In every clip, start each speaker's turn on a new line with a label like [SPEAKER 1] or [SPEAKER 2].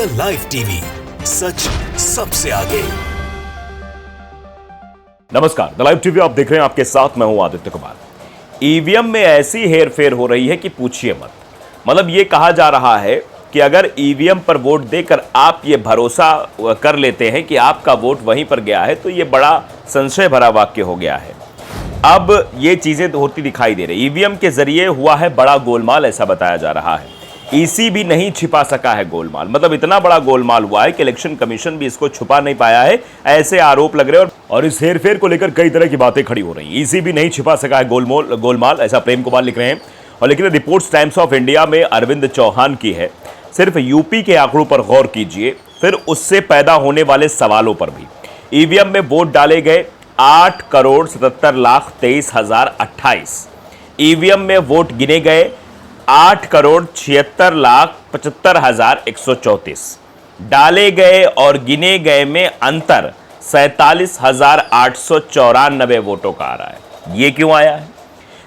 [SPEAKER 1] The live TV, सच सबसे आगे।
[SPEAKER 2] नमस्कार, द लाइव टीवी आप देख रहे हैं, आपके साथ मैं हूं आदित्य कुमार। ईवीएम में ऐसी हेरफेर हो रही है कि पूछिए मत। मतलब ये कहा जा रहा है कि अगर ईवीएम पर वोट देकर आप ये भरोसा कर लेते हैं कि आपका वोट वहीं पर गया है, तो ये बड़ा संशय भरा वाक्य हो गया है। अब ये चीजें होती दिखाई दे रही। ईवीएम के जरिए हुआ है बड़ा गोलमाल, ऐसा बताया जा रहा है। ईसी भी नहीं छिपा सका है गोलमाल। मतलब इतना बड़ा गोलमाल हुआ है कि इलेक्शन कमीशन भी इसको छुपा नहीं पाया है, ऐसे आरोप लग रहे हैं। और इस हेरफेर को लेकर कई तरह की बातें खड़ी हो रही। ईसी भी नहीं छिपा सका है गोलमाल, ऐसा प्रेम कुमार लिख रहे हैं। और लेकिन रिपोर्ट्स टाइम्स ऑफ इंडिया में अरविंद चौहान की है। सिर्फ यूपी के आंकड़ों पर गौर कीजिए, फिर उससे पैदा होने वाले सवालों पर भी। ईवीएम में वोट डाले गए 8,77,23,028। ईवीएम में वोट गिने गए 8,76,75,134। डाले गए और गिने गए में अंतर 47,894 वोटों का आ रहा है। ये क्यों आया है?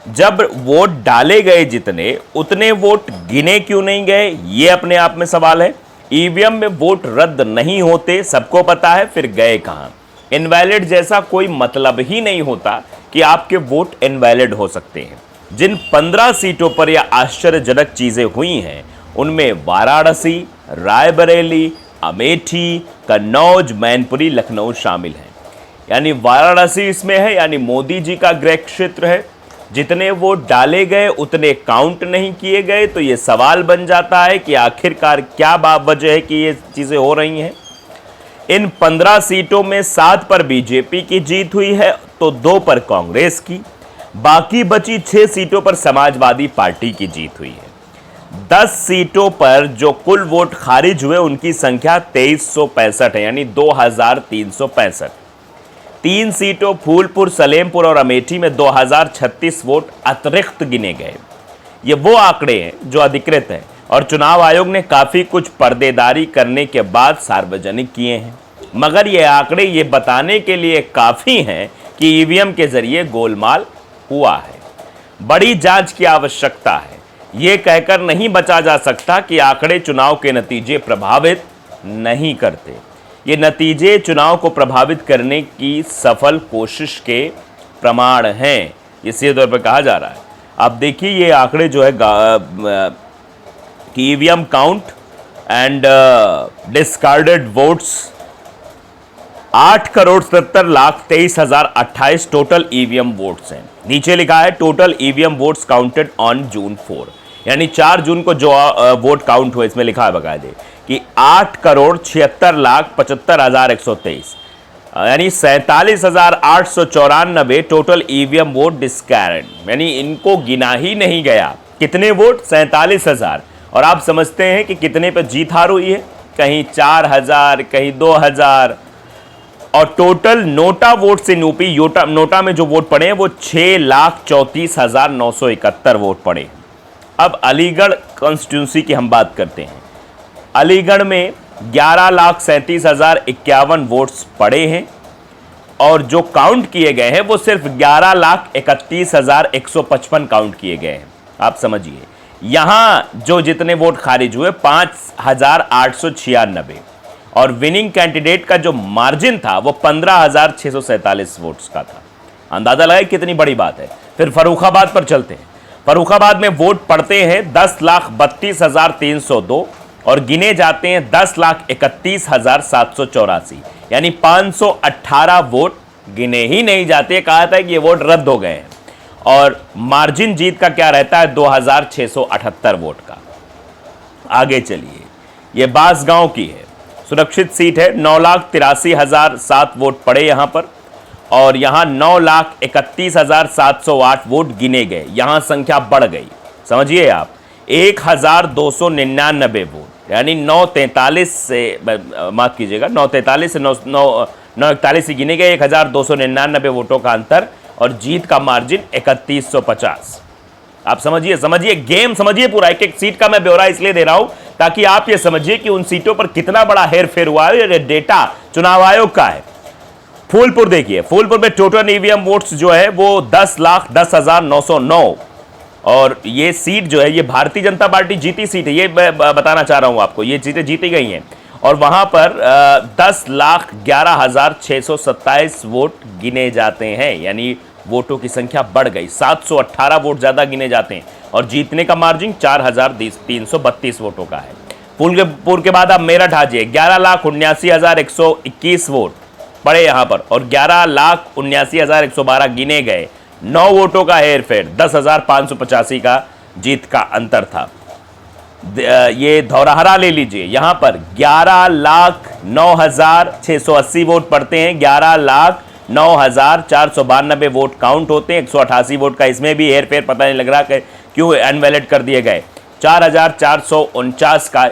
[SPEAKER 2] जब वोट डाले गए जितने, उतने वोट गिने क्यों नहीं गए, ये अपने आप में सवाल है। ईवीएम में वोट रद्द नहीं होते, सबको पता है, फिर गए कहां? इनवैलिड जैसा कोई मतलब ही नहीं होता कि आपके वोट इनवैलिड हो सकते हैं। जिन 15 सीटों पर यह आश्चर्यजनक चीजें हुई हैं, उनमें वाराणसी, रायबरेली, अमेठी, कन्नौज, मैनपुरी, लखनऊ शामिल हैं। यानी वाराणसी इसमें है, यानी मोदी जी का गृह क्षेत्र है। जितने वोट डाले गए उतने काउंट नहीं किए गए, तो यह सवाल बन जाता है कि आखिरकार क्या वजह है कि ये चीजें हो रही हैं। इन 15 सीटों में 7 पर बीजेपी की जीत हुई है, तो 2 पर कांग्रेस की। बाकी बची 6 सीटों पर समाजवादी पार्टी की जीत हुई है। 10 सीटों पर जो कुल वोट खारिज हुए, उनकी संख्या 2365 है, यानी 2365। 3 सीटों फूलपुर, सलेमपुर और अमेठी में 2036 वोट अतिरिक्त गिने गए। ये वो आंकड़े हैं जो अधिकृत हैं और चुनाव आयोग ने काफी कुछ पर्देदारी करने के बाद सार्वजनिक किए हैं। मगर ये आंकड़े ये बताने के लिए काफी हैं कि ईवीएम के जरिए गोलमाल हुआ है। बड़ी जांच की आवश्यकता है। यह कहकर नहीं बचा जा सकता कि आंकड़े चुनाव के नतीजे प्रभावित नहीं करते। ये नतीजे चुनाव को प्रभावित करने की सफल कोशिश के प्रमाण हैं, ये सीधे तौर पर कहा जा रहा है। अब देखिए ये आंकड़े जो है कि EVM count and discarded votes 8,77,23,028 total EVM votes हैं। नीचे लिखा है total EVM votes counted on June 4, यानी 4 जून को जो वोट काउंट हुए, इसमें लिखा है बकायदे कि 8,76,75,123, यानी 47,894 टोटल ईवीएम वोट डिस्कार्डेड, यानी इनको गिना ही नहीं गया। कितने वोट? 47,000। और आप समझते हैं कि कितने पर जीत हार हुई है? कहीं 4,000, कहीं 2,000। और टोटल नोटा वोट से यूपी नोटा में जो वोट पड़े हैं वो 6,34,971 वोट पड़े। अब अलीगढ़ कॉन्स्टिट्यूंसी की हम बात करते हैं। अलीगढ़ में 11,37,051 वोट्स पड़े हैं और जो काउंट किए गए हैं वो सिर्फ 11,31,155 काउंट किए गए हैं। आप समझिए, यहां जो जितने वोट खारिज हुए 5,896 और विनिंग कैंडिडेट का जो मार्जिन था वो 15,647 वोट्स का था। अंदाजा लगाए कितनी बड़ी बात है। फिर फर्रुखाबाद पर चलते हैं। फर्रुखाबाद में वोट पड़ते हैं 10,32,302 और गिने जाते हैं 10,31,784, यानी 518 वोट गिने ही नहीं जाते। कहा था कि ये वोट रद्द हो गए हैं। और मार्जिन जीत का क्या रहता है? 2,678 वोट का। आगे चलिए, ये बांसगांव की है, सुरक्षित सीट है। 9,83,007 वोट पड़े यहां पर और यहां 9,31,708 वोट गिने गए। यहां संख्या बढ़ गई, समझिए आप, 1,299 वोट, यानी 943 से, माफ कीजिएगा, 943 से 941 गिने गए। 1,299 वोटों का अंतर और जीत का मार्जिन 3,150। आप समझिए गेम समझिए पूरा। एक एक सीट का मैं ब्यौरा इसलिए दे रहा हूं ताकि आप ये समझिए कि उन सीटों पर कितना बड़ा हेरफेर हुआ है। ये डेटा चुनाव आयोग का है। फूलपुर देखिए, फूलपुर में टोटल ईवीएम वोट्स जो है वो 10,10,909 और ये सीट जो है ये भारतीय जनता पार्टी जीती सीट है। ये मैं बताना चाह रहा हूं आपको, ये सीटें जीती गई हैं। और वहां पर 10,11,627 वोट गिने जाते हैं, यानी वोटों की संख्या बढ़ गई, 718 वोट ज्यादा गिने जाते हैं और जीतने का मार्जिन 4,332 वोटों का है। पुल के बाद अब मेरठ आ जाइए, 11,79,121 वोट पड़े यहां पर और 11,79,112 गिने गए, 9 वोटों का हेरफेर, 10,585 का जीत का अंतर था। ये धौरहरा ले लीजिए, यहां पर 11,09,680 वोट पड़ते हैं, 11,09,492 वोट काउंट होते हैं, 188 वोट का इसमें भी हेरफेर, पता नहीं लग रहा कि क्यों अनवैलिड कर दिए गए। 4,449 का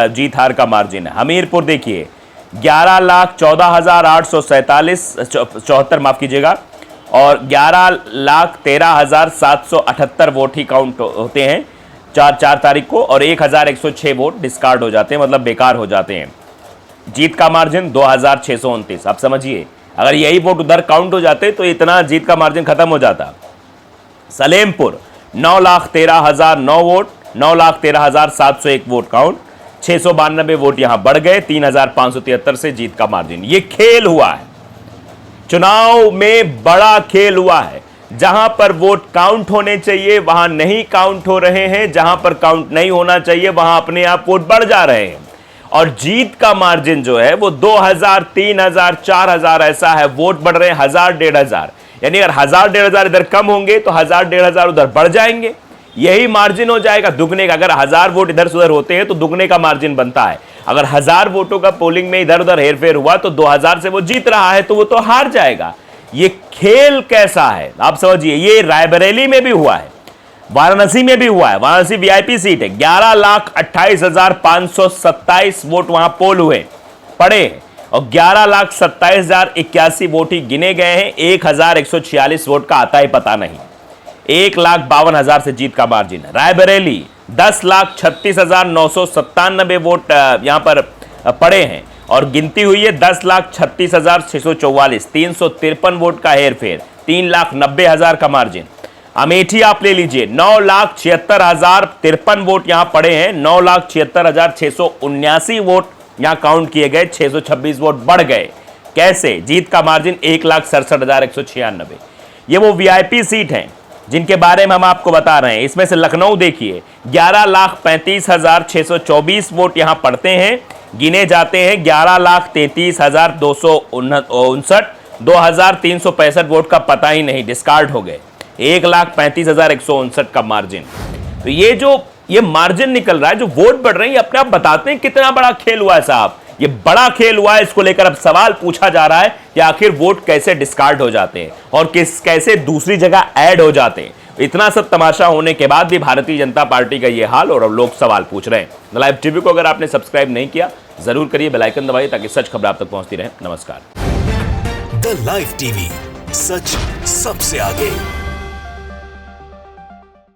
[SPEAKER 2] जीत हार का मार्जिन है। हमीरपुर देखिए, 11,14,847 माफ कीजिएगा और 11,13,778 वोट ही काउंट होते हैं 4 तारीख को और 1,106 वोट डिस्कार्ड हो जाते हैं, मतलब बेकार हो जाते हैं। जीत का मार्जिन 2,629। आप समझिए, अगर यही वोट उधर काउंट हो जाते तो इतना जीत का मार्जिन खत्म हो जाता। Salempur 9,13,009 vote, 9,13,701 vote count, 692 vote यहां बढ़ गए, 3,573 से जीत का मार्जिन। ये खेल हुआ है, चुनाव में बड़ा खेल हुआ है। जहां पर वोट काउंट होने चाहिए वहां नहीं काउंट हो रहे हैं, जहां पर काउंट नहीं होना चाहिए वहां अपने आप वोट बढ़ जा रहे हैं और जीत का मार्जिन जो है वो 2,000, 3,000, 4,000 ऐसा है, वोट बढ़ रहे हैं 1,000, 1,500, यानी अगर 1,000, 1,500 इधर कम होंगे तो 1,000, 1,500 उधर बढ़ जाएंगे, यही मार्जिन हो जाएगा दुगने का। अगर 1,000 वोट इधर से उधर होते हैं तो दुगने का मार्जिन बनता है। अगर 1,000 वोटों का पोलिंग में इधर उधर हेरफेर हुआ तो 2,000 से वो जीत रहा है तो वो तो हार जाएगा। ये खेल कैसा है आप समझिए। ये रायबरेली में भी हुआ है, वाराणसी में भी हुआ है, वाराणसी वीआईपी सीट है, 11,28,527 वोट वहां पोल हुए पड़े हैं और 11,27,081 वोट ही गिने गए हैं। 1,146 वोट का आता ही पता नहीं, 1,52,000 से जीत का मार्जिन है। रायबरेली 10,36,997 वोट यहां पर पड़े हैं और गिनती हुई है 10,36,644, 353 वोट का हेरफेर, 3,90,000 का मार्जिन। अमेठी आप ले लीजिए, 9,76,053 वोट यहां पड़े हैं, 9,76,679 वोट यहां काउंट किए गए, 626 वोट बढ़ गए। कैसे? जीत का मार्जिन 1,67,196। ये वो वीआईपी सीट हैं जिनके बारे में हम आपको बता रहे हैं। इसमें से लखनऊ देखिए, 11,35,624 वोट यहां पड़ते हैं, गिने जाते हैं 11,33,259, 2,365 वोट का पता ही नहीं, डिस्कार्ड हो गए, 1,35,159 का मार्जिन। तो ये मार्जिन निकल रहा है, जो वोट बढ़ रहे हैं, ये अपने आप बताते हैं कितना बड़ा खेल हुआ है साहब। ये बड़ा खेल हुआ है, इसको लेकर अब सवाल पूछा जा रहा है कि आखिर वोट कैसे डिस्कार्ड हो जाते हैं और कैसे दूसरी जगह ऐड हो जाते हैं। इतना सब तमाशा होने के बाद भी भारतीय जनता पार्टी का ये हाल और अब लोग सवाल पूछ रहे हैं। द लाइव टीवी को अगर आपने सब्सक्राइब नहीं किया जरूर करिए, बेल आइकन दबाइए ताकि सच खबर आप तक पहुंचती रहे। नमस्कार।
[SPEAKER 1] द लाइव टीवी, सच सबसे आगे।